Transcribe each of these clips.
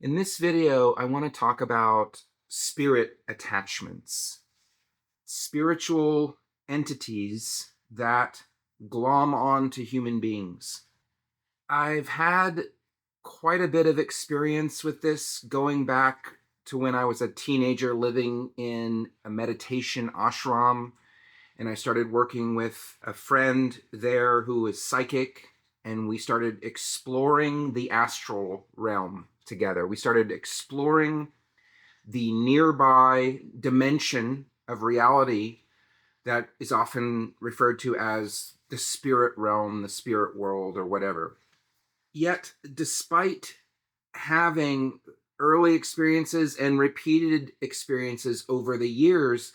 In this video, I want to talk about spirit attachments, spiritual entities that glom on to human beings. I've had quite a bit of experience with this going back to when I was a teenager living in a meditation ashram, and I started working with a friend there who is psychic, and we started exploring the astral realm together. We started exploring the nearby dimension of reality that is often referred to as the spirit realm, the spirit world, or whatever. Yet, despite having early experiences and repeated experiences over the years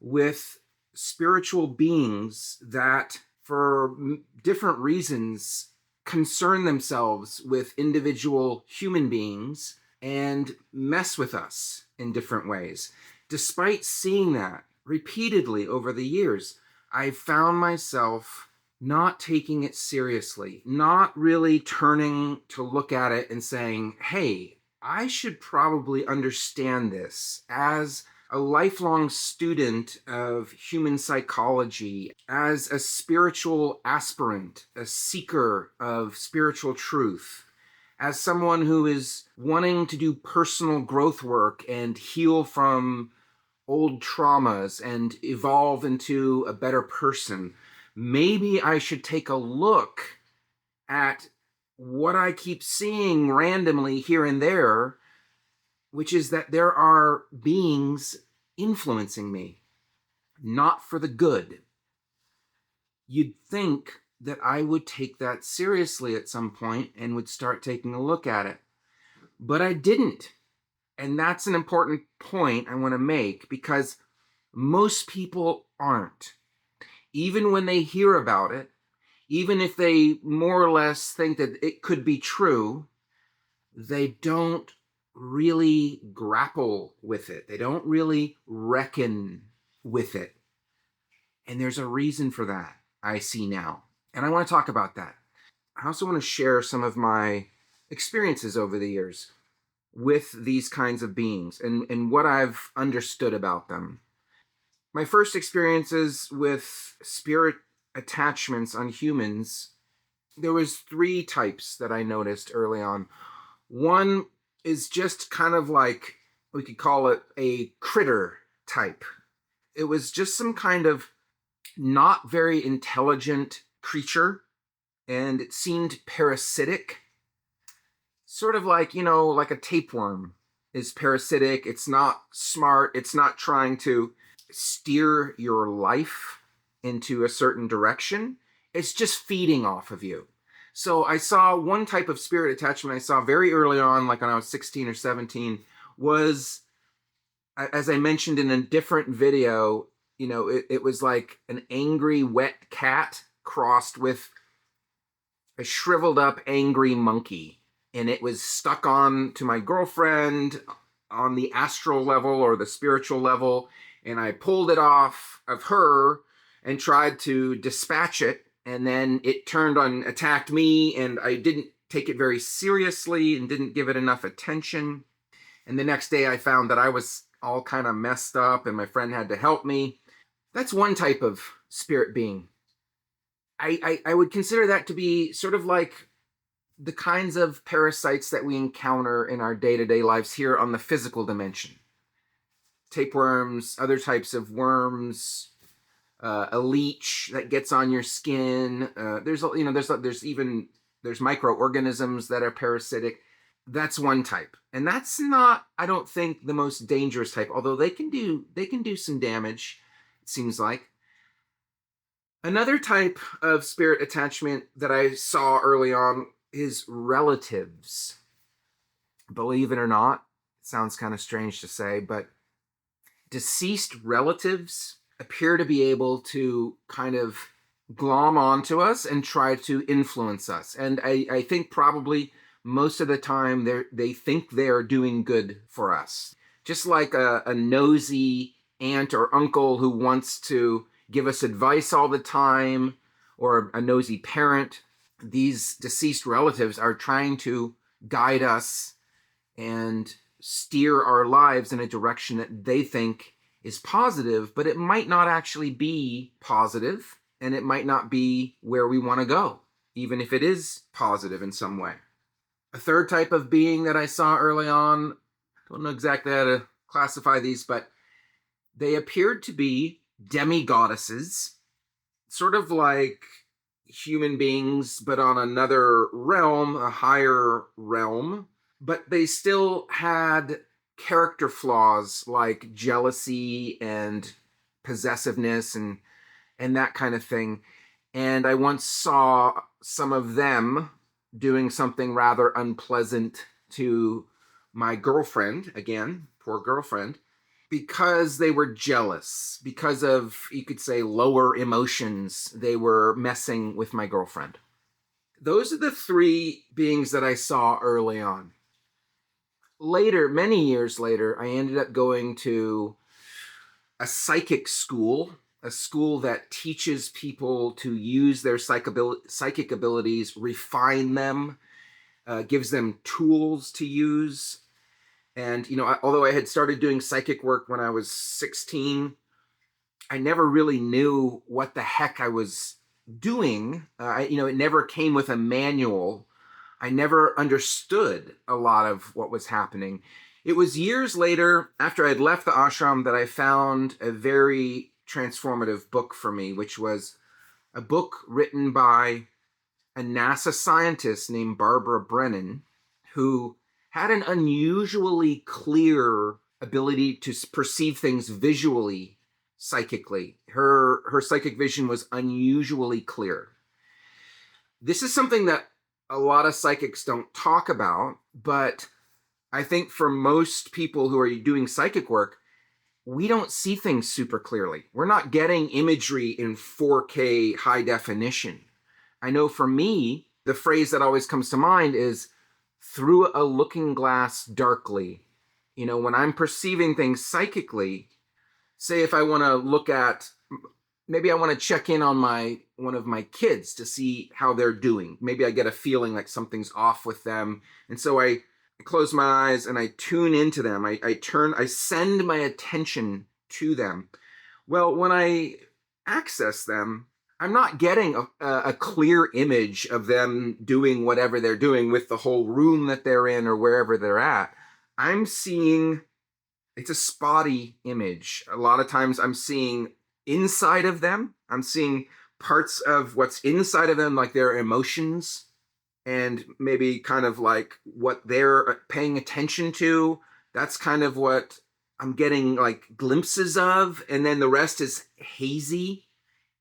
with spiritual beings that, for different reasons, concern themselves with individual human beings and mess with us in different ways. Despite seeing that repeatedly over the years, I found myself not taking it seriously, not really turning to look at it and saying, hey, I should probably understand this as a lifelong student of human psychology, as a spiritual aspirant, a seeker of spiritual truth, as someone who is wanting to do personal growth work and heal from old traumas and evolve into a better person. Maybe I should take a look at what I keep seeing randomly here and there, which is that there are beings influencing me, not for the good. You'd think that I would take that seriously at some point and would start taking a look at it. But I didn't. And that's an important point I want to make, because most people aren't. Even when they hear about it, even if they more or less think that it could be true, they don't really grapple with it. They don't really reckon with it. And there's a reason for that, I see now. And I want to talk about that. I also want to share some of my experiences over the years with these kinds of beings and what I've understood about them. My first experiences with spirit attachments on humans, there was three types that I noticed early on. One is just kind of like, we could call it a critter type. It was just some kind of not very intelligent creature, and it seemed parasitic. Sort of like, like a tapeworm is parasitic. It's not smart. It's not trying to steer your life into a certain direction. It's just feeding off of you. So I saw one type of spirit attachment I saw very early on, like when I was 16 or 17, was, as I mentioned in a different video, it was like an angry, wet cat crossed with a shriveled up, angry monkey. And it was stuck on to my girlfriend on the astral level or the spiritual level. And I pulled it off of her and tried to dispatch it. And then it turned on, attacked me, and I didn't take it very seriously and didn't give it enough attention. And the next day I found that I was all kind of messed up and my friend had to help me. That's one type of spirit being. I would consider that to be sort of like the kinds of parasites that we encounter in our day-to-day lives here on the physical dimension. Tapeworms, other types of worms, a leech that gets on your skin. There's microorganisms that are parasitic. That's one type, and that's not, I don't think, the most dangerous type. Although they can do some damage, it seems like. Another type of spirit attachment that I saw early on is relatives. Believe it or not, it sounds kind of strange to say, but deceased relatives appear to be able to kind of glom onto us and try to influence us. And I think probably most of the time they think they're doing good for us. Just like a nosy aunt or uncle who wants to give us advice all the time, or a nosy parent, these deceased relatives are trying to guide us and steer our lives in a direction that they think is positive, but it might not actually be positive, and it might not be where we want to go, even if it is positive in some way. A third type of being that I saw early on, I don't know exactly how to classify these, but they appeared to be demigoddesses, sort of like human beings, but on another realm, a higher realm. But they still had character flaws like jealousy and possessiveness and that kind of thing. And I once saw some of them doing something rather unpleasant to my girlfriend, again, poor girlfriend, because they were jealous, because of, you could say, lower emotions. They were messing with my girlfriend. Those are the three beings that I saw early on. Later, many years later, I ended up going to a psychic school, a school that teaches people to use their psychic abilities, refine them, gives them tools to use. And, although I had started doing psychic work when I was 16, I never really knew what the heck I was doing. It never came with a manual. I never understood a lot of what was happening. It was years later, after I'd left the ashram, that I found a very transformative book for me, which was a book written by a NASA scientist named Barbara Brennan, who had an unusually clear ability to perceive things visually, psychically. Her psychic vision was unusually clear. This is something that a lot of psychics don't talk about, but I think for most people who are doing psychic work, we don't see things super clearly. We're not getting imagery in 4K high definition. I know for me, the phrase that always comes to mind is through a looking glass darkly. When I'm perceiving things psychically, say if I want to look at, maybe I want to check in on one of my kids to see how they're doing. Maybe I get a feeling like something's off with them. And so I close my eyes and I tune into them. I send my attention to them. Well, when I access them, I'm not getting a clear image of them doing whatever they're doing with the whole room that they're in or wherever they're at. I'm seeing, it's a spotty image. A lot of times I'm seeing inside of them. I'm seeing parts of what's inside of them, like their emotions, and maybe kind of like what they're paying attention to. That's kind of what I'm getting like glimpses of. And then the rest is hazy,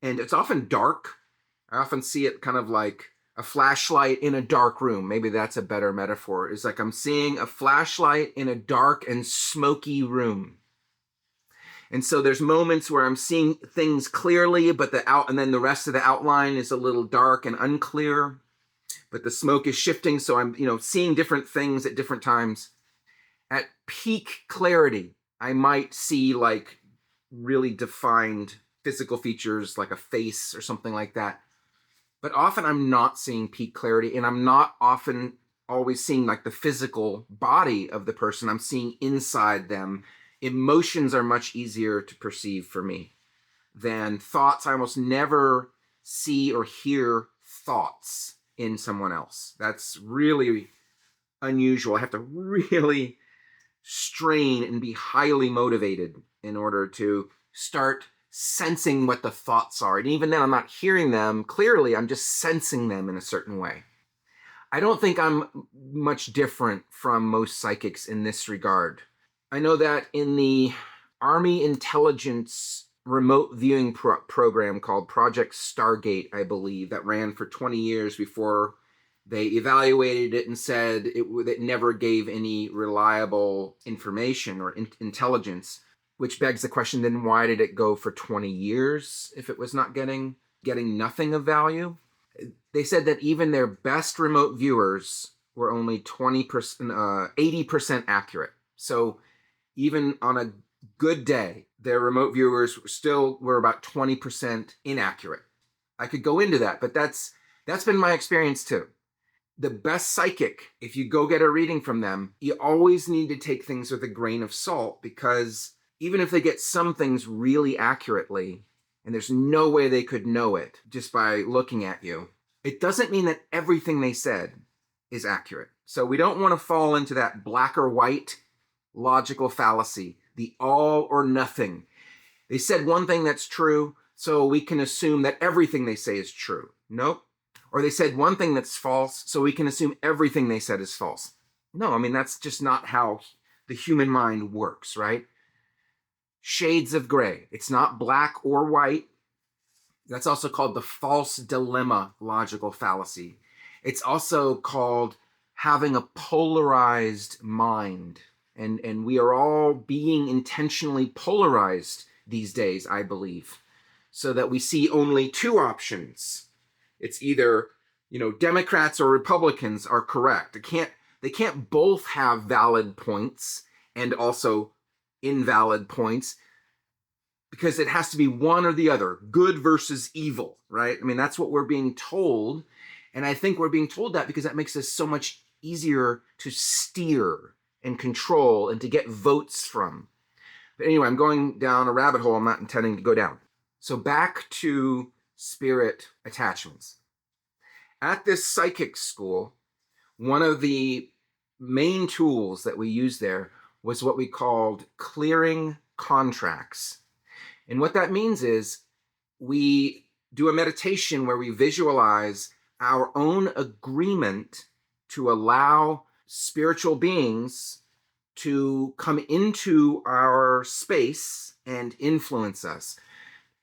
and it's often dark. I often see it kind of like a flashlight in a dark room. Maybe that's a better metaphor. It's like I'm seeing a flashlight in a dark and smoky room. And so there's moments where I'm seeing things clearly, but and then the rest of the outline is a little dark and unclear, but the smoke is shifting. So I'm, seeing different things at different times. At peak clarity, I might see like really defined physical features like a face or something like that. But often I'm not seeing peak clarity, and I'm not often always seeing like the physical body of the person. I'm seeing inside them. Emotions are much easier to perceive for me than thoughts. I almost never see or hear thoughts in someone else. That's really unusual. I have to really strain and be highly motivated in order to start sensing what the thoughts are. And even then, I'm not hearing them clearly. I'm just sensing them in a certain way. I don't think I'm much different from most psychics in this regard. I know that in the Army intelligence remote viewing program called Project Stargate, I believe, that ran for 20 years before they evaluated it and said it never gave any reliable information or intelligence, which begs the question, then why did it go for 20 years if it was not getting nothing of value? They said that even their best remote viewers were only 20%, 80% accurate. So even on a good day, their remote viewers still were about 20% inaccurate. I could go into that, but that's been my experience too. The best psychic, if you go get a reading from them, you always need to take things with a grain of salt, because even if they get some things really accurately, and there's no way they could know it just by looking at you, it doesn't mean that everything they said is accurate. So we don't want to fall into that black or white logical fallacy, the all or nothing. They said one thing that's true, so we can assume that everything they say is true. Nope. Or they said one thing that's false, so we can assume everything they said is false. No, I mean, that's just not how the human mind works, right? Shades of gray. It's not black or white. That's also called the false dilemma logical fallacy. It's also called having a polarized mind. And we are all being intentionally polarized these days, I believe, so that we see only two options. It's either, Democrats or Republicans are correct. They can't both have valid points and also invalid points, because it has to be one or the other, good versus evil, right? I mean, that's what we're being told. And I think we're being told that because that makes us so much easier to steer and control and to get votes from. But anyway, I'm going down a rabbit hole I'm not intending to go down. So back to spirit attachments. At this psychic school, one of the main tools that we used there was what we called clearing contracts. And what that means is we do a meditation where we visualize our own agreement to allow spiritual beings to come into our space and influence us.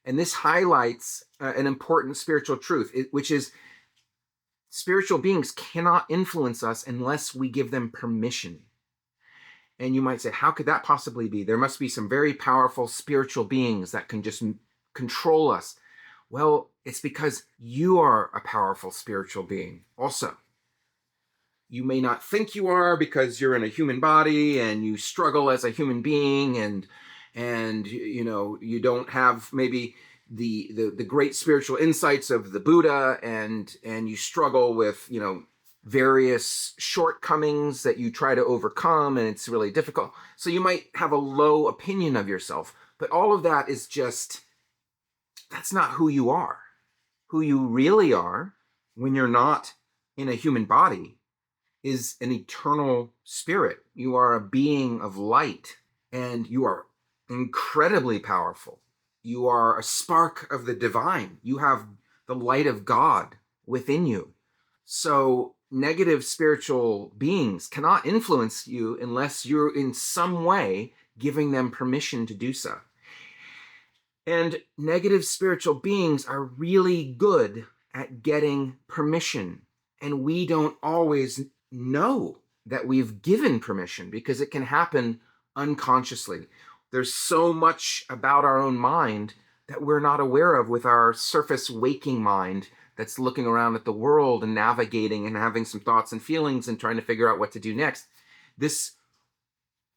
And this highlights an important spiritual truth, which is spiritual beings cannot influence us unless we give them permission. And you might say, how could that possibly be? There must be some very powerful spiritual beings that can just control us. Well, it's because you are a powerful spiritual being also. You may not think you are because you're in a human body and you struggle as a human being, and you don't have maybe the great spiritual insights of the Buddha, and you struggle with various shortcomings that you try to overcome, and it's really difficult. So you might have a low opinion of yourself, but all of that is that's not who you are. Who you really are when you're not in a human body is an eternal spirit. You are a being of light, and you are incredibly powerful. You are a spark of the divine. You have the light of God within you. So negative spiritual beings cannot influence you unless you're in some way giving them permission to do so. And negative spiritual beings are really good at getting permission. And we don't always know that we've given permission, because it can happen unconsciously. There's so much about our own mind that we're not aware of with our surface waking mind that's looking around at the world and navigating and having some thoughts and feelings and trying to figure out what to do next. This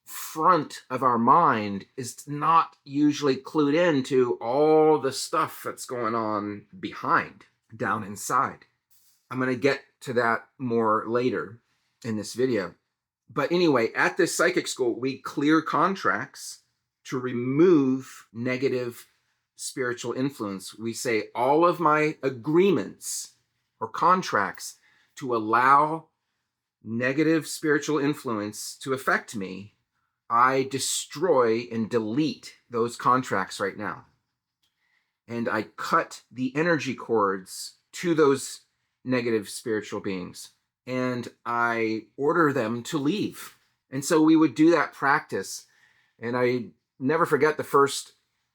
front of our mind is not usually clued into all the stuff that's going on behind, down inside. I'm going to get to that more later in this video. But anyway, at this psychic school, we clear contracts to remove negative spiritual influence. We say all of my agreements or contracts to allow negative spiritual influence to affect me, I destroy and delete those contracts right now. And I cut the energy cords to those negative spiritual beings, and I order them to leave. And so we would do that practice. And I never forget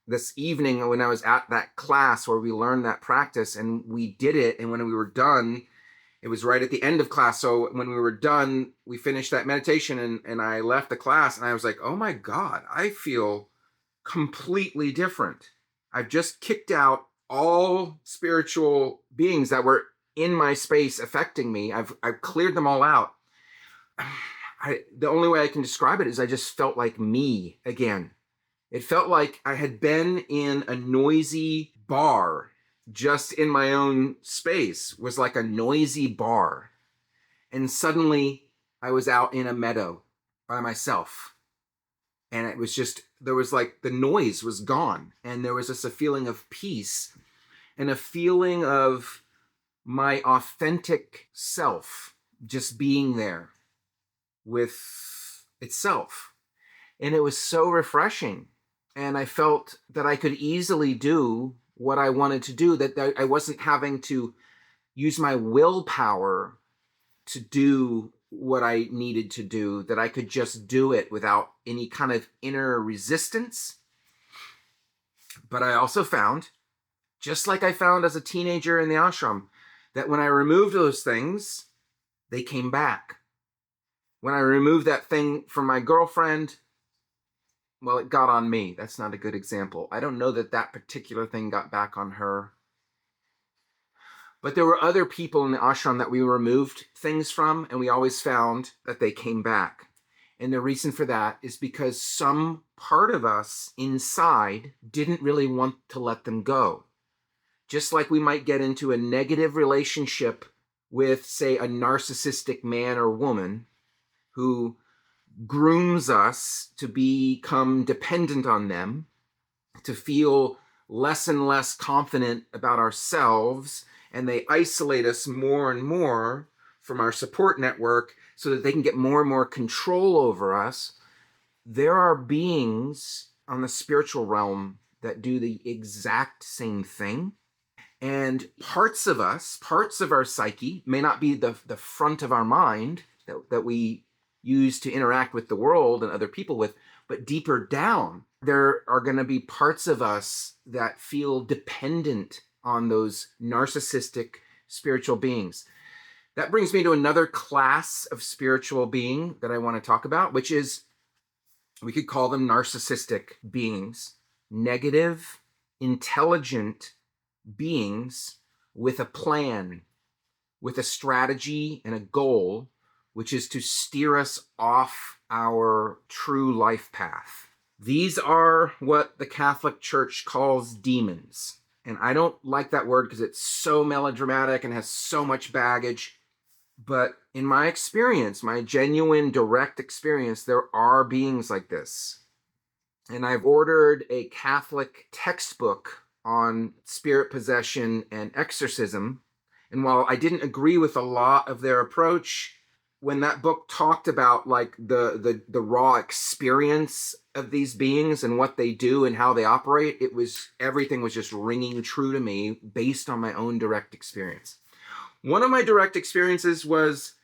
this evening when I was at that class where we learned that practice, and we did it. And when we were done, it was right at the end of class. So when we were done, we finished that meditation, and I left the class, and I was like, oh my God, I feel completely different. I've just kicked out all spiritual beings that were in my space affecting me. I've cleared them all out. The only way I can describe it is I just felt like me again. It felt like I had been in a noisy bar, just in my own space, was like a noisy bar. And suddenly I was out in a meadow by myself. And it was just, there was like the noise was gone. And there was just a feeling of peace and a feeling of my authentic self just being there with itself. And it was so refreshing. And I felt that I could easily do what I wanted to do, that I wasn't having to use my willpower to do what I needed to do, that I could just do it without any kind of inner resistance. But I also found, just like I found as a teenager in the ashram, that when I removed those things, they came back. When I removed that thing from my girlfriend, well, it got on me. That's not a good example. I don't know that that particular thing got back on her. But there were other people in the ashram that we removed things from, and we always found that they came back. And the reason for that is because some part of us inside didn't really want to let them go. Just like we might get into a negative relationship with, say, a narcissistic man or woman who grooms us to become dependent on them, to feel less and less confident about ourselves, and they isolate us more and more from our support network so that they can get more and more control over us. There are beings on the spiritual realm that do the exact same thing. And parts of us, parts of our psyche, may not be the front of our mind that we use to interact with the world and other people with, but deeper down, there are going to be parts of us that feel dependent on those narcissistic spiritual beings. That brings me to another class of spiritual being that I want to talk about, which is, we could call them narcissistic beings, negative, intelligent beings with a plan, with a strategy and a goal, which is to steer us off our true life path. These are what the Catholic Church calls demons. And I don't like that word because it's so melodramatic and has so much baggage. But in my experience, my genuine, direct experience, there are beings like this. And I've ordered a Catholic textbook on spirit possession and exorcism. And while I didn't agree with a lot of their approach, when that book talked about like the raw experience of these beings and what they do and how they operate, everything was just ringing true to me based on my own direct experience. One of my direct experiences was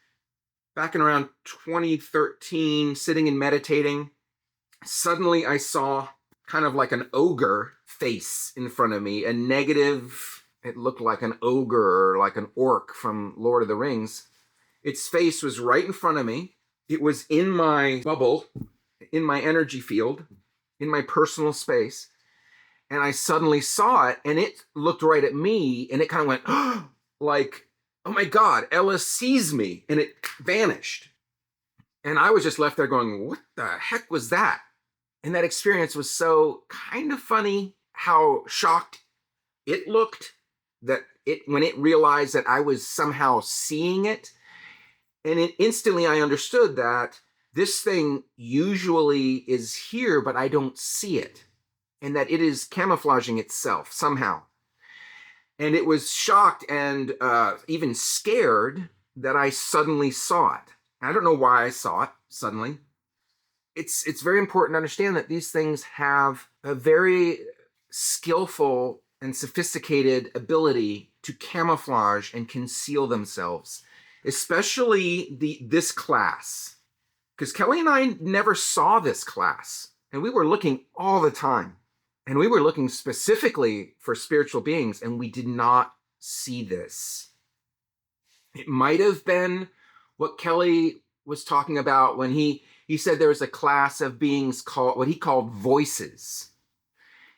back in around 2013, sitting and meditating. Suddenly I saw kind of like an ogre face in front of me, a negative, it looked like an ogre or like an orc from Lord of the Rings. Its face was right in front of me. It was in my bubble, in my energy field, in my personal space. And I suddenly saw it, and it looked right at me, and it kind of went, like, oh my God, Ella sees me, and it vanished. And I was just left there going, what the heck was that? And that experience was so kind of funny how shocked it looked when it realized that I was somehow seeing it. And instantly I understood that this thing usually is here, but I don't see it. And that it is camouflaging itself somehow. And it was shocked and even scared that I suddenly saw it. I don't know why I saw it suddenly. It's very important to understand that these things have a very skillful and sophisticated ability to camouflage and conceal themselves, especially this class. Because Kelly and I never saw this class, and we were looking all the time. And we were looking specifically for spiritual beings, and we did not see this. It might have been what Kelly was talking about when he said there was a class of beings called, what he called voices.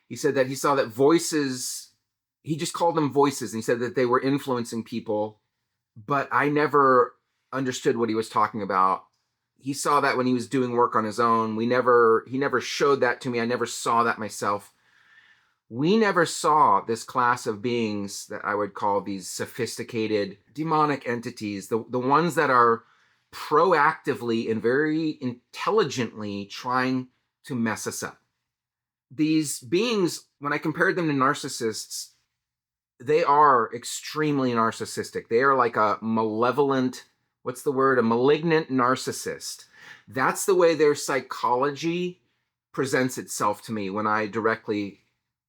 He said that he saw that voices, he just called them voices, and he said that they were influencing people, but I never understood what he was talking about. He saw that when he was doing work on his own. He never showed that to me. I never saw that myself. We never saw this class of beings that I would call these sophisticated demonic entities, the ones that are proactively and very intelligently trying to mess us up. These beings, when I compared them to narcissists, they are extremely narcissistic. They are like a malevolent, what's the word? A malignant narcissist. That's the way their psychology presents itself to me when I directly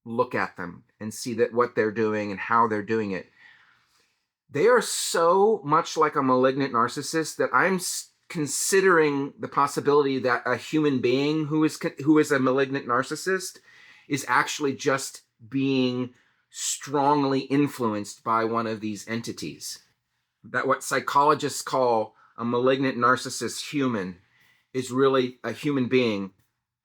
look at them and see that what they're doing and how they're doing it. They are so much like a malignant narcissist that I'm considering the possibility that a human being who is a malignant narcissist is actually just being strongly influenced by one of these entities. That what psychologists call a malignant narcissist human is really a human being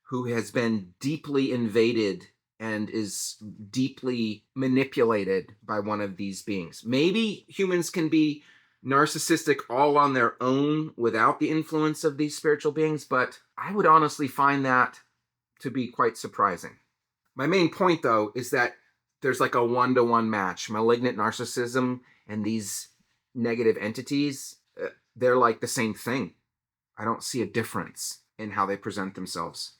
who has been deeply invaded and is deeply manipulated by one of these beings. Maybe humans can be narcissistic all on their own without the influence of these spiritual beings, but I would honestly find that to be quite surprising. My main point, though, is that there's like a one-to-one match. Malignant narcissism and these negative entities, they're like the same thing. I don't see a difference in how they present themselves.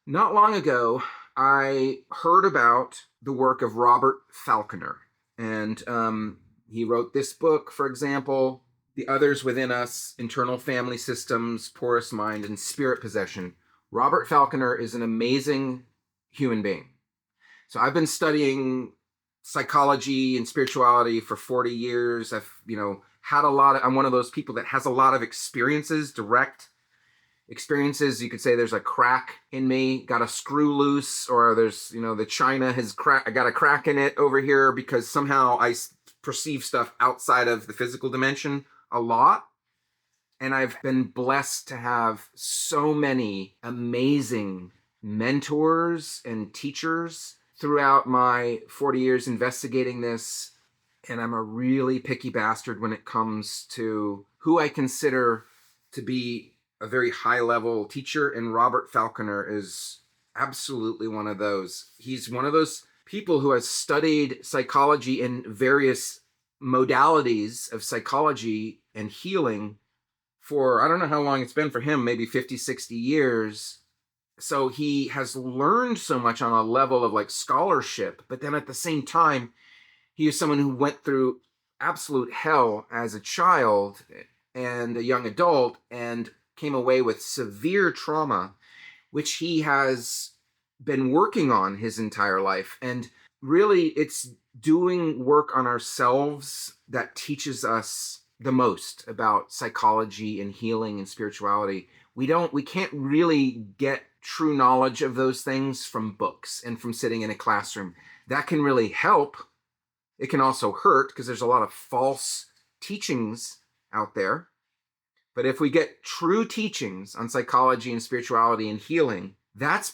Not long ago, I heard about the work of Robert Falconer, and he wrote this book, for example, The Others Within Us, Internal Family Systems, Porous Mind, and Spirit Possession. Robert Falconer is an amazing human being. So I've been studying psychology and spirituality for 40 years. I've, had I'm one of those people that has a lot of experiences, direct experiences. You could say there's a crack in me, got a screw loose, or there's, the china has cracked. I got a crack in it over here because somehow I perceive stuff outside of the physical dimension a lot. And I've been blessed to have so many amazing mentors and teachers throughout my 40 years investigating this. And I'm a really picky bastard when it comes to who I consider to be a very high-level teacher, and Robert Falconer is absolutely one of those. He's one of those people who has studied psychology in various modalities of psychology and healing for, I don't know how long it's been for him, maybe 50, 60 years. So he has learned so much on a level of like scholarship, but then at the same time, he is someone who went through absolute hell as a child and a young adult and came away with severe trauma, which he has been working on his entire life. And really, it's doing work on ourselves that teaches us the most about psychology and healing and spirituality. We can't really get true knowledge of those things from books and from sitting in a classroom. That can really help. It can also hurt because there's a lot of false teachings out there. But if we get true teachings on psychology and spirituality and healing, that's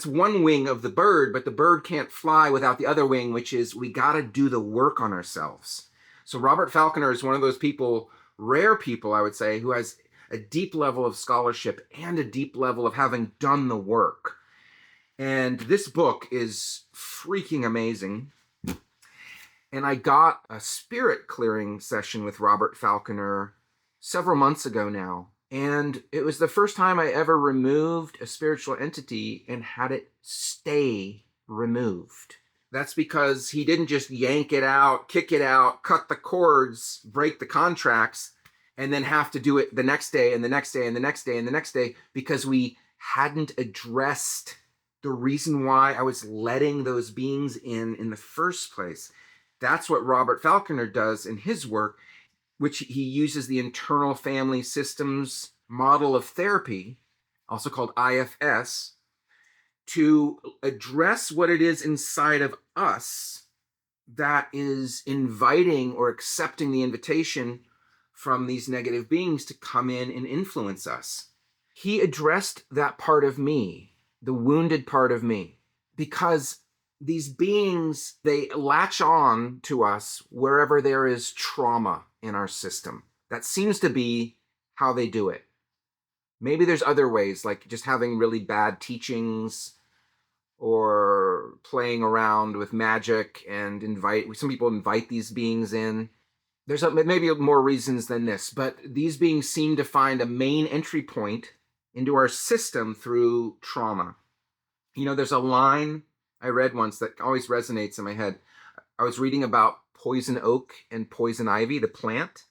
one wing of the bird, but the bird can't fly without the other wing, which is we got to do the work on ourselves. So Robert Falconer is one of those people, rare people, I would say, who has a deep level of scholarship and a deep level of having done the work. And this book is freaking amazing. And I got a spirit clearing session with Robert Falconer several months ago now. And it was the first time I ever removed a spiritual entity and had it stay removed. That's because he didn't just yank it out, kick it out, cut the cords, break the contracts, and then have to do it the next day and the next day and the next day and the next day because we hadn't addressed the reason why I was letting those beings in the first place. That's what Robert Falconer does in his work, which he uses the internal family systems model of therapy, also called IFS, to address what it is inside of us that is inviting or accepting the invitation from these negative beings to come in and influence us. He addressed that part of me, the wounded part of me, because these beings, they latch on to us wherever there is trauma in our system. That seems to be how they do it. Maybe there's other ways, like just having really bad teachings or playing around with magic and some people invite these beings in. There's maybe more reasons than this, but these beings seem to find a main entry point into our system through trauma. There's a line I read once that always resonates in my head. I was reading about poison oak and poison ivy, the plant,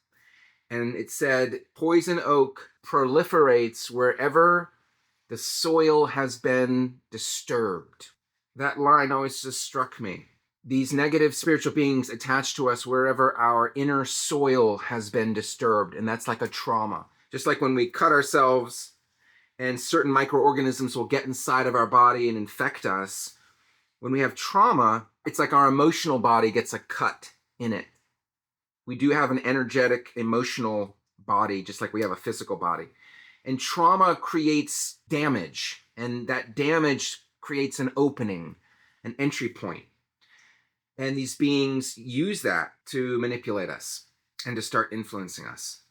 and it said poison oak proliferates wherever the soil has been disturbed. That line always just struck me. These negative spiritual beings attach to us wherever our inner soil has been disturbed, and that's like a trauma. Just like when we cut ourselves and certain microorganisms will get inside of our body and infect us. When we have trauma, it's like our emotional body gets a cut in it. We do have an energetic, emotional body, just like we have a physical body. And trauma creates damage, and that damage creates an opening, an entry point. And these beings use that to manipulate us and to start influencing us.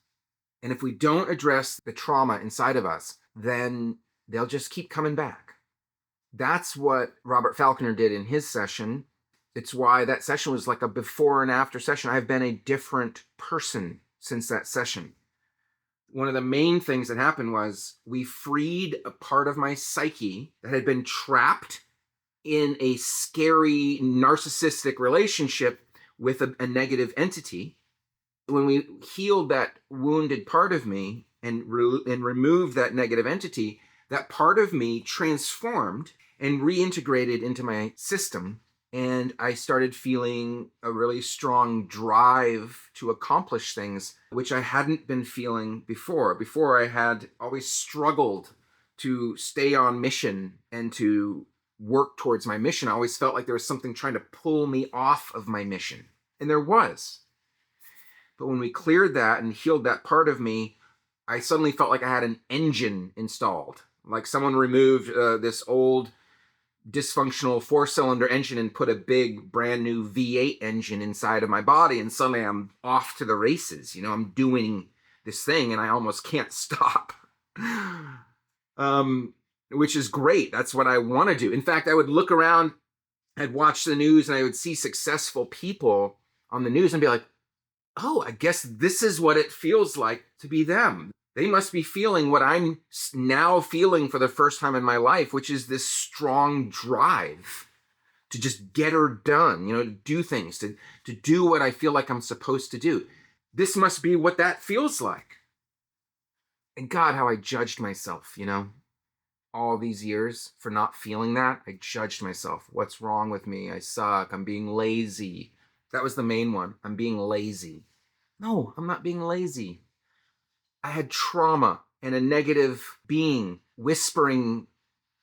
And if we don't address the trauma inside of us, then they'll just keep coming back. That's what Robert Falconer did in his session. It's why that session was like a before and after session. I've been a different person since that session. One of the main things that happened was we freed a part of my psyche that had been trapped in a scary narcissistic relationship with a negative entity. When we healed that wounded part of me and removed that negative entity, that part of me transformed and reintegrated into my system. And I started feeling a really strong drive to accomplish things, which I hadn't been feeling before. Before, I had always struggled to stay on mission and to work towards my mission. I always felt like there was something trying to pull me off of my mission. And there was. But when we cleared that and healed that part of me, I suddenly felt like I had an engine installed. Like someone removed this old dysfunctional 4-cylinder engine and put a big brand new V8 engine inside of my body, and suddenly I'm off to the races. I'm doing this thing and I almost can't stop. Which is great. That's what I want to do. In fact, I would look around, I'd watch the news, and I would see successful people on the news and be like, oh, I guess this is what it feels like to be them. They must be feeling what I'm now feeling for the first time in my life, which is this strong drive to just get her done, to do things, to do what I feel like I'm supposed to do. This must be what that feels like. And God, how I judged myself, all these years for not feeling that. I judged myself. What's wrong with me? I suck. I'm being lazy. That was the main one. I'm being lazy. No, I'm not being lazy. I had trauma and a negative being whispering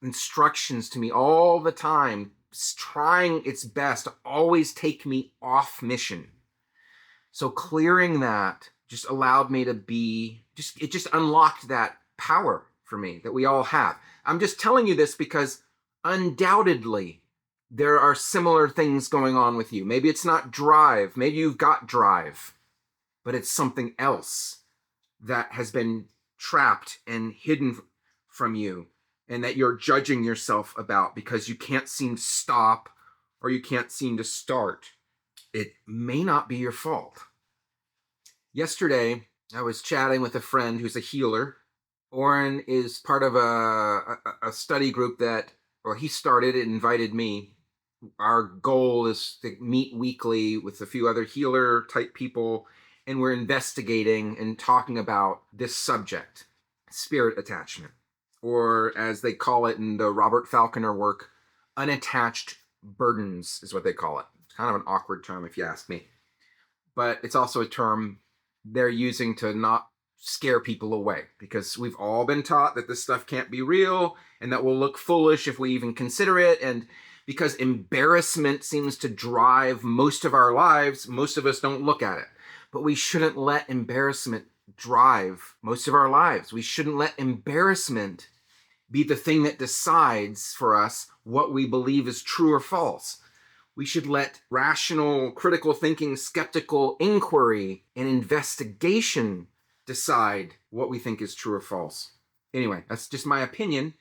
instructions to me all the time, trying its best to always take me off mission. So clearing that just allowed me to it just unlocked that power for me that we all have. I'm just telling you this because undoubtedly there are similar things going on with you. Maybe it's not drive. Maybe you've got drive, but it's something else that has been trapped and hidden from you, and that you're judging yourself about because you can't seem to stop or you can't seem to start. It may not be your fault. Yesterday, I was chatting with a friend who's a healer. Oren is part of a study group he started and invited me. Our goal is to meet weekly with a few other healer type people, and we're investigating and talking about this subject, spirit attachment, or as they call it in the Robert Falconer work, unattached burdens is what they call it. It's kind of an awkward term if you ask me, but it's also a term they're using to not scare people away, because we've all been taught that this stuff can't be real and that we'll look foolish if we even consider it. And because embarrassment seems to drive most of our lives, most of us don't look at it. But we shouldn't let embarrassment drive most of our lives. We shouldn't let embarrassment be the thing that decides for us what we believe is true or false. We should let rational, critical thinking, skeptical inquiry and investigation decide what we think is true or false. Anyway, that's just my opinion.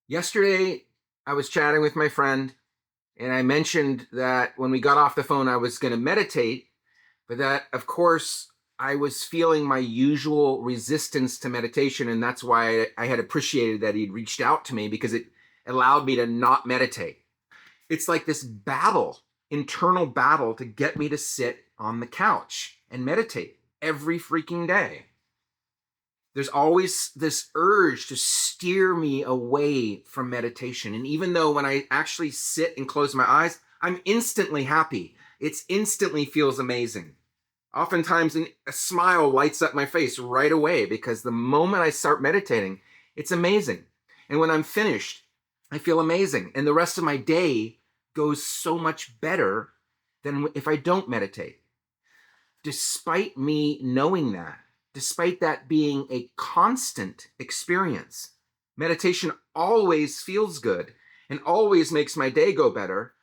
Yesterday, I was chatting with my friend, and I mentioned that when we got off the phone, I was going to meditate, but that, of course, I was feeling my usual resistance to meditation, and that's why I had appreciated that he'd reached out to me, because it allowed me to not meditate. It's like this battle, internal battle, to get me to sit on the couch and meditate every freaking day. There's always this urge to steer me away from meditation. And even though when I actually sit and close my eyes, I'm instantly happy. It instantly feels amazing. Oftentimes, a smile lights up my face right away, because the moment I start meditating, it's amazing. And when I'm finished, I feel amazing. And the rest of my day goes so much better than if I don't meditate. Despite me knowing that, despite that being a constant experience, meditation always feels good and always makes my day go better.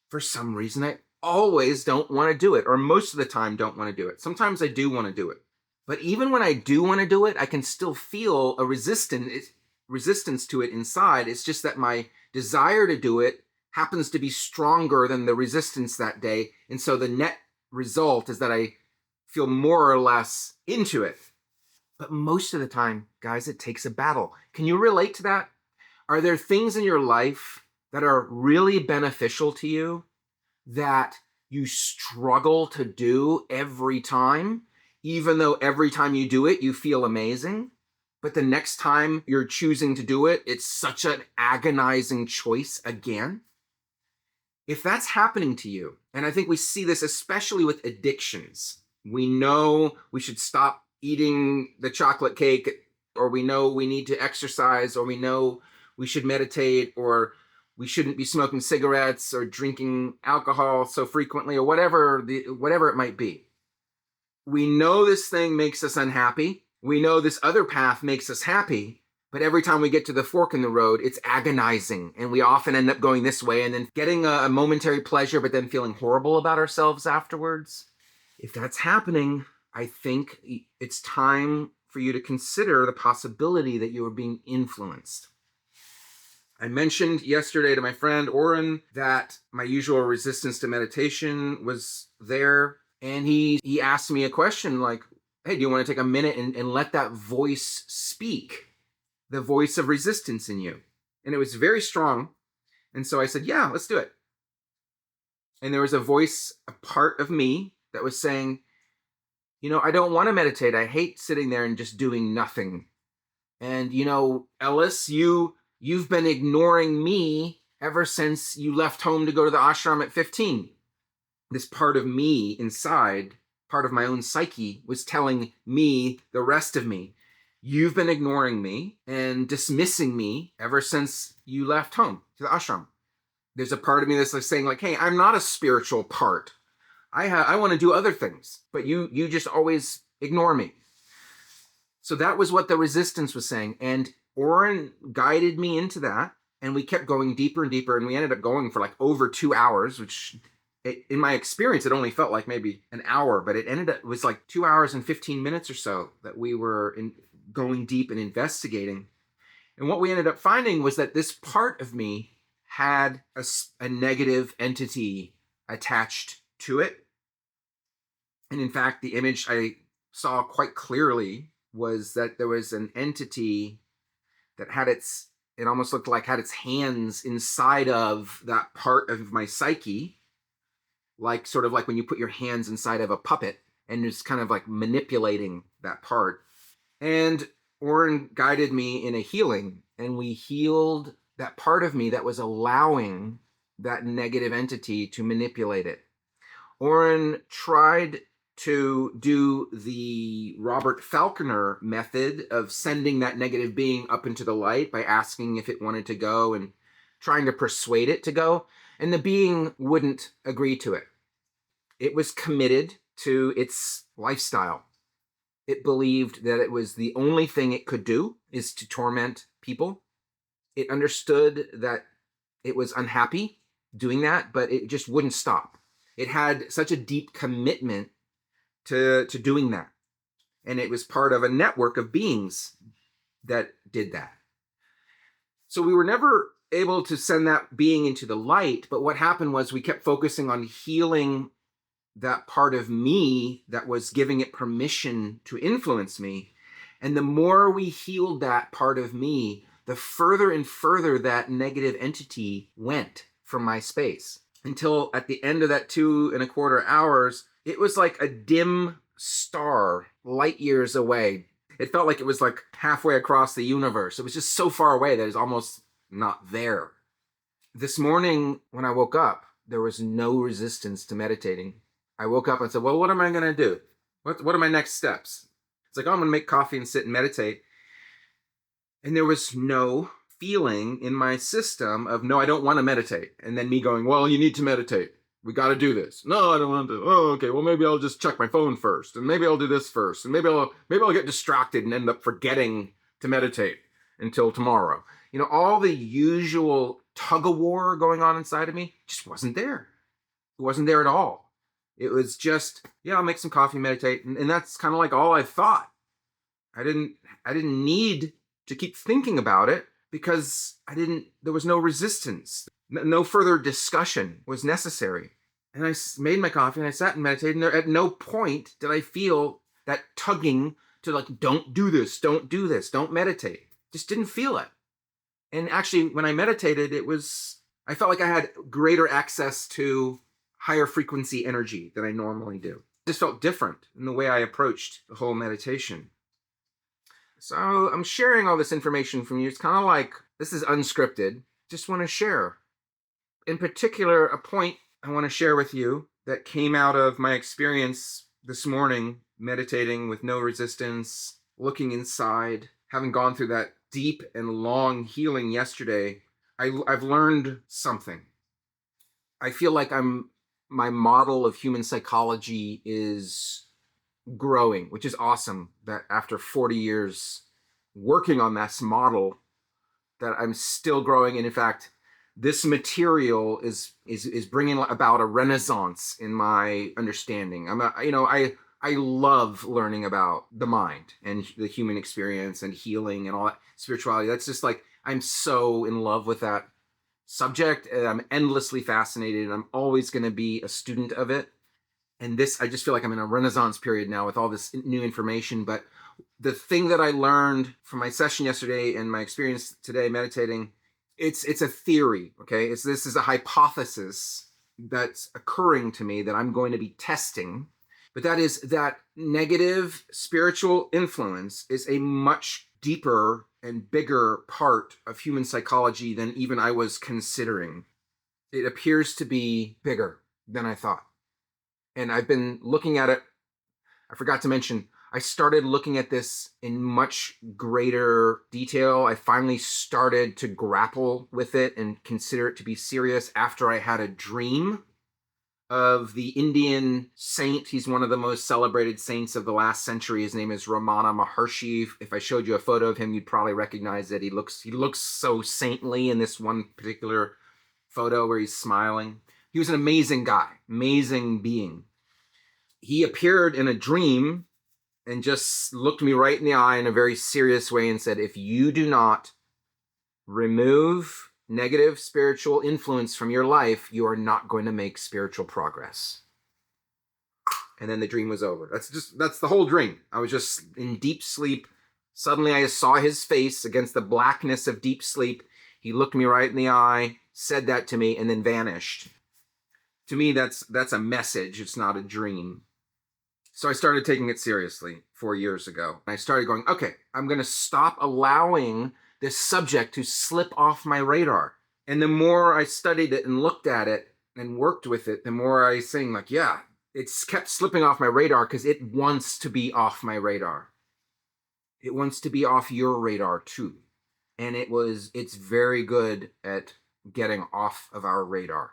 For some reason, I always don't want to do it, or most of the time don't want to do it. Sometimes I do want to do it. But even when I do want to do it, I can still feel a resistance to it inside. It's just that my desire to do it happens to be stronger than the resistance that day. And so the net result is that I feel more or less into it. But most of the time, guys, it takes a battle. Can you relate to that? Are there things in your life that are really beneficial to you that you struggle to do every time, even though every time you do it, you feel amazing? But the next time you're choosing to do it, it's such an agonizing choice again? If that's happening to you, and I think we see this especially with addictions, we know we should stop eating the chocolate cake, or we know we need to exercise, or we know we should meditate, or we shouldn't be smoking cigarettes or drinking alcohol so frequently, or whatever it might be. We know this thing makes us unhappy. We know this other path makes us happy. But every time we get to the fork in the road, it's agonizing. And we often end up going this way and then getting a momentary pleasure, but then feeling horrible about ourselves afterwards. If that's happening, I think it's time for you to consider the possibility that you are being influenced. I mentioned yesterday to my friend Oren that my usual resistance to meditation was there. And he asked me a question like, hey, do you want to take a minute and let that voice speak? The voice of resistance in you. And it was very strong. And so I said, yeah, let's do it. And there was a voice, a part of me that was saying, I don't want to meditate. I hate sitting there and just doing nothing. And, Ellis, you've been ignoring me ever since you left home to go to the ashram at 15. This part of me inside, part of my own psyche, was telling me, the rest of me, you've been ignoring me and dismissing me ever since you left home to the ashram. There's a part of me that's like saying, like, hey, I'm not a spiritual part. I want to do other things, but you just always ignore me. So that was what the resistance was saying. And Oren guided me into that. And we kept going deeper and deeper. And we ended up going for like over 2 hours, which in my experience, it only felt like maybe an hour, but it was like 2 hours and 15 minutes or so that we were going deep and investigating. And what we ended up finding was that this part of me had a negative entity attached to it. And in fact, the image I saw quite clearly was that there was an entity that had it almost looked like had its hands inside of that part of my psyche, like sort of like when you put your hands inside of a puppet and just kind of like manipulating that part. And Oren guided me in a healing, and we healed that part of me that was allowing that negative entity to manipulate it. Oren tried to do the Robert Falconer method of sending that negative being up into the light by asking if it wanted to go and trying to persuade it to go. And the being wouldn't agree to it. It was committed to its lifestyle. It believed that it was the only thing it could do is to torment people. It understood that it was unhappy doing that, but it just wouldn't stop. It had such a deep commitment to doing that. And it was part of a network of beings that did that. So we were never able to send that being into the light. But what happened was we kept focusing on healing that part of me that was giving it permission to influence me. And the more we healed that part of me, the further and further that negative entity went from my space, until at the end of that 2.25 hours, it was like a dim star light years away. It felt like it was like halfway across the universe. It was just so far away that it's almost not there. This morning when I woke up, there was no resistance to meditating. I woke up and said, well, what am I going to do? What are my next steps? It's like, oh, I'm going to make coffee and sit and meditate. And there was no feeling in my system of, no, I don't want to meditate. And then me going, well, you need to meditate. We got to do this. No, I don't want to. Oh, okay. Well, maybe I'll just check my phone first. And maybe I'll do this first. And maybe I'll get distracted and end up forgetting to meditate until tomorrow. All the usual tug of war going on inside of me just wasn't there. It wasn't there at all. It was just, yeah, I'll make some coffee, meditate. And that's kind of like all I thought. I didn't need to keep thinking about it because there was no resistance. No further discussion was necessary. And I made my coffee and I sat and meditated. And at no point did I feel that tugging to like, don't do this, don't meditate. Just didn't feel it. And actually, when I meditated, I felt like I had greater access to higher frequency energy than I normally do. It just felt different in the way I approached the whole meditation. So I'm sharing all this information from you. It's kind of like, this is unscripted. Just want to share. In particular, a point I want to share with you that came out of my experience this morning, meditating with no resistance, looking inside, having gone through that deep and long healing yesterday. I've learned something. I feel like my model of human psychology is growing, which is awesome, that after 40 years working on this model, that I'm still growing. And in fact, this material is bringing about a renaissance in my understanding. I love learning about the mind and the human experience and healing and all that spirituality. That's just like, I'm so in love with that subject. And I'm endlessly fascinated, and I'm always going to be a student of it. And I just feel like I'm in a renaissance period now with all this new information. But the thing that I learned from my session yesterday and my experience today meditating, it's a theory, okay? This is a hypothesis that's occurring to me that I'm going to be testing. But that is that negative spiritual influence is a much deeper and bigger part of human psychology than even I was considering. It appears to be bigger than I thought. And I've been looking at it. I forgot to mention, I started looking at this in much greater detail. I finally started to grapple with it and consider it to be serious after I had a dream of the Indian saint. He's one of the most celebrated saints of the last century. His name is Ramana Maharshi. If I showed you a photo of him, you'd probably recognize it. He looks so saintly in this one particular photo where he's smiling. He was an amazing guy, amazing being. He appeared in a dream and just looked me right in the eye in a very serious way and said, if you do not remove negative spiritual influence from your life, you are not going to make spiritual progress. And then the dream was over. That's the whole dream. I was just in deep sleep. Suddenly I saw his face against the blackness of deep sleep. He looked me right in the eye, said that to me, and then vanished. To me, that's a message. It's not a dream. So I started taking it seriously 4 years ago. I started going, okay, I'm going to stop allowing this subject to slip off my radar. And the more I studied it and looked at it and worked with it, the more I was saying like, yeah, it's kept slipping off my radar because it wants to be off my radar. It wants to be off your radar too. And it's very good at getting off of our radar.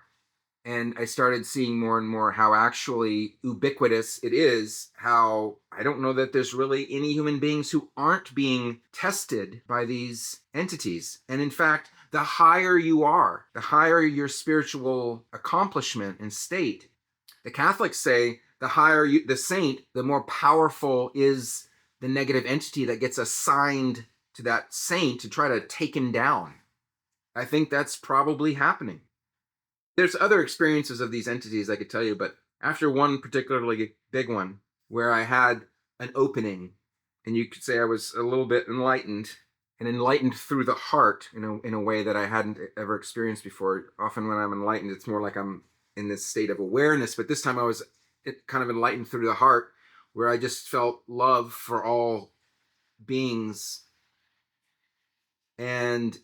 And I started seeing more and more how actually ubiquitous it is, how I don't know that there's really any human beings who aren't being tested by these entities. And in fact, the higher you are, the higher your spiritual accomplishment and state, the Catholics say the higher the saint, the more powerful is the negative entity that gets assigned to that saint to try to take him down. I think that's probably happening. There's other experiences of these entities I could tell you, but after one particularly big one where I had an opening, and you could say I was a little bit enlightened, and enlightened through the heart in a way that I hadn't ever experienced before. Often when I'm enlightened, it's more like I'm in this state of awareness, but this time I was kind of enlightened through the heart, where I just felt love for all beings. And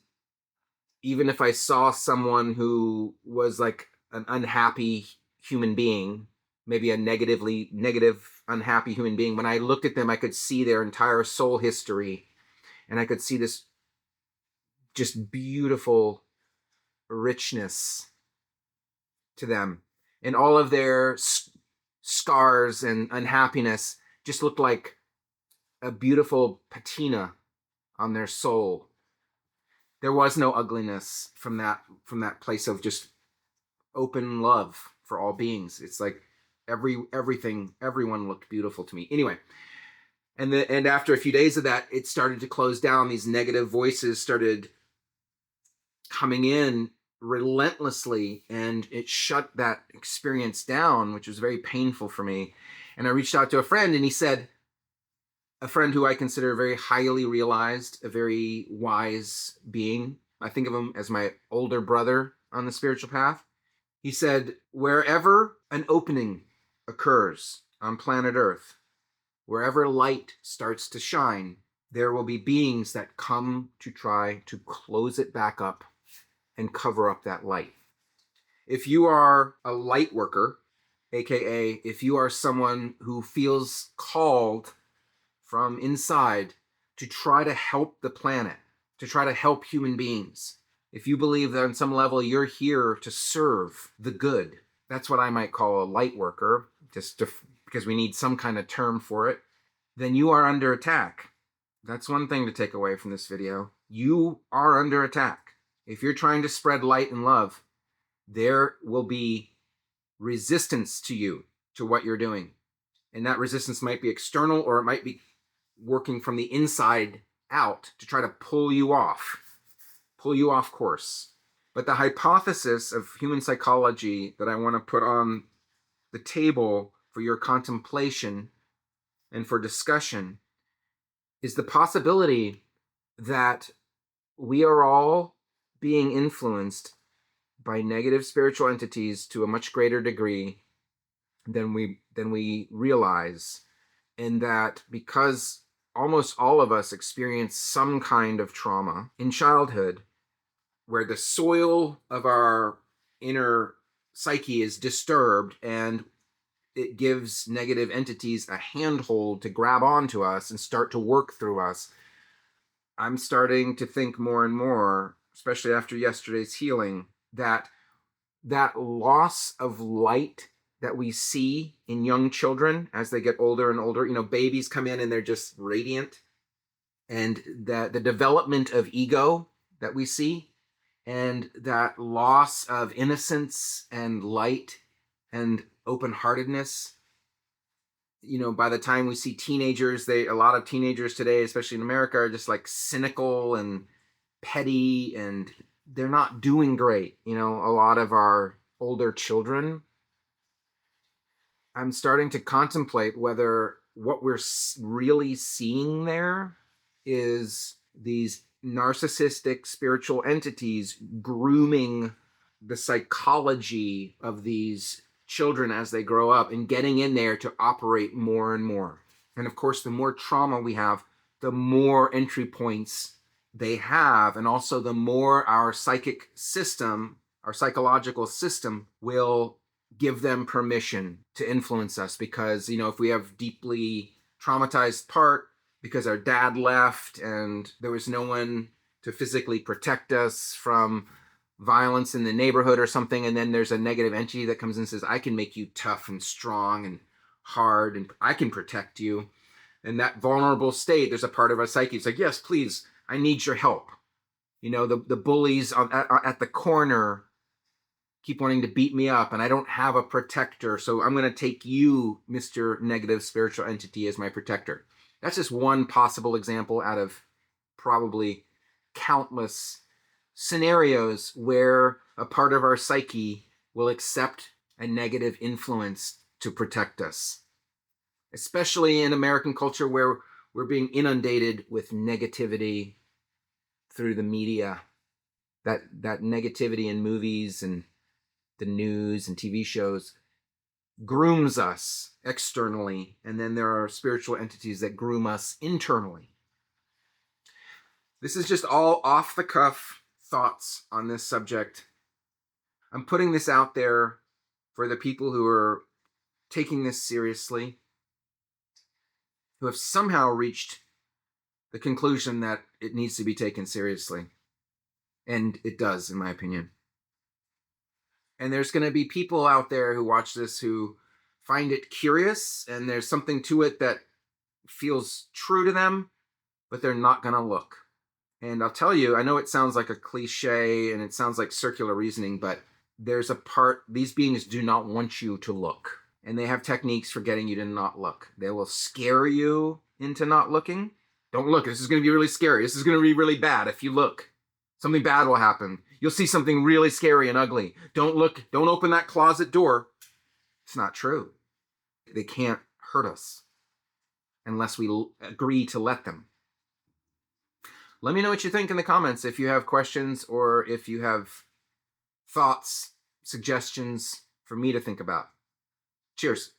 even if I saw someone who was like an unhappy human being, maybe a negative, unhappy human being, when I looked at them, I could see their entire soul history, and I could see this just beautiful richness to them. And all of their scars and unhappiness just looked like a beautiful patina on their soul. There was no ugliness from that place of just open love for all beings. It's like everyone looked beautiful to me. Anyway, and after a few days of that, it started to close down. These negative voices started coming in relentlessly, and it shut that experience down, which was very painful for me. And I reached out to a friend, and he said, a friend who I consider very highly realized, a very wise being. I think of him as my older brother on the spiritual path. He said, wherever an opening occurs on planet Earth, wherever light starts to shine, there will be beings that come to try to close it back up and cover up that light. If you are a light worker, aka if you are someone who feels called from inside to try to help the planet, to try to help human beings, if you believe that on some level you're here to serve the good, that's what I might call a light worker, because we need some kind of term for it, then you are under attack. That's one thing to take away from this video. You are under attack. If you're trying to spread light and love, there will be resistance to you, to what you're doing. And that resistance might be external, or it might be working from the inside out to try to pull you off course. But the hypothesis of human psychology that I want to put on the table for your contemplation and for discussion is the possibility that we are all being influenced by negative spiritual entities to a much greater degree than we realize, and that because almost all of us experience some kind of trauma in childhood, where the soil of our inner psyche is disturbed, and it gives negative entities a handhold to grab onto us and start to work through us. I'm starting to think more and more, especially after yesterday's healing, that loss of light that we see in young children as they get older and older, babies come in and they're just radiant, and that the development of ego that we see, and that loss of innocence and light and open-heartedness, by the time we see teenagers, a lot of teenagers today, especially in America, are just like cynical and petty, and they're not doing great. A lot of our older children, I'm starting to contemplate whether what we're really seeing there is these narcissistic spiritual entities grooming the psychology of these children as they grow up, and getting in there to operate more and more. And of course, the more trauma we have, the more entry points they have, and also the more our psychic system, our psychological system, will give them permission to influence us. Because, if we have deeply traumatized part because our dad left and there was no one to physically protect us from violence in the neighborhood or something, and then there's a negative entity that comes in and says, I can make you tough and strong and hard, and I can protect you. In that vulnerable state, there's a part of our psyche. It's like, yes, please, I need your help. The bullies at the corner keep wanting to beat me up, and I don't have a protector, so I'm going to take you, Mr. Negative Spiritual Entity, as my protector. That's just one possible example out of probably countless scenarios where a part of our psyche will accept a negative influence to protect us, especially in American culture where we're being inundated with negativity through the media. That negativity in movies and the news and TV shows grooms us externally, and then there are spiritual entities that groom us internally. This is just all off the cuff thoughts on this subject. I'm putting this out there for the people who are taking this seriously, who have somehow reached the conclusion that it needs to be taken seriously. And it does, in my opinion. And there's going to be people out there who watch this who find it curious, and there's something to it that feels true to them, but they're not going to look. And I'll tell you, I know it sounds like a cliche and it sounds like circular reasoning, but there's a part, these beings do not want you to look. And they have techniques for getting you to not look. They will scare you into not looking. Don't look, this is going to be really scary. This is going to be really bad if you look. Something bad will happen. You'll see something really scary and ugly. Don't look, don't open that closet door. It's not true. They can't hurt us unless we agree to let them. Let me know what you think in the comments if you have questions or if you have thoughts, suggestions for me to think about. Cheers.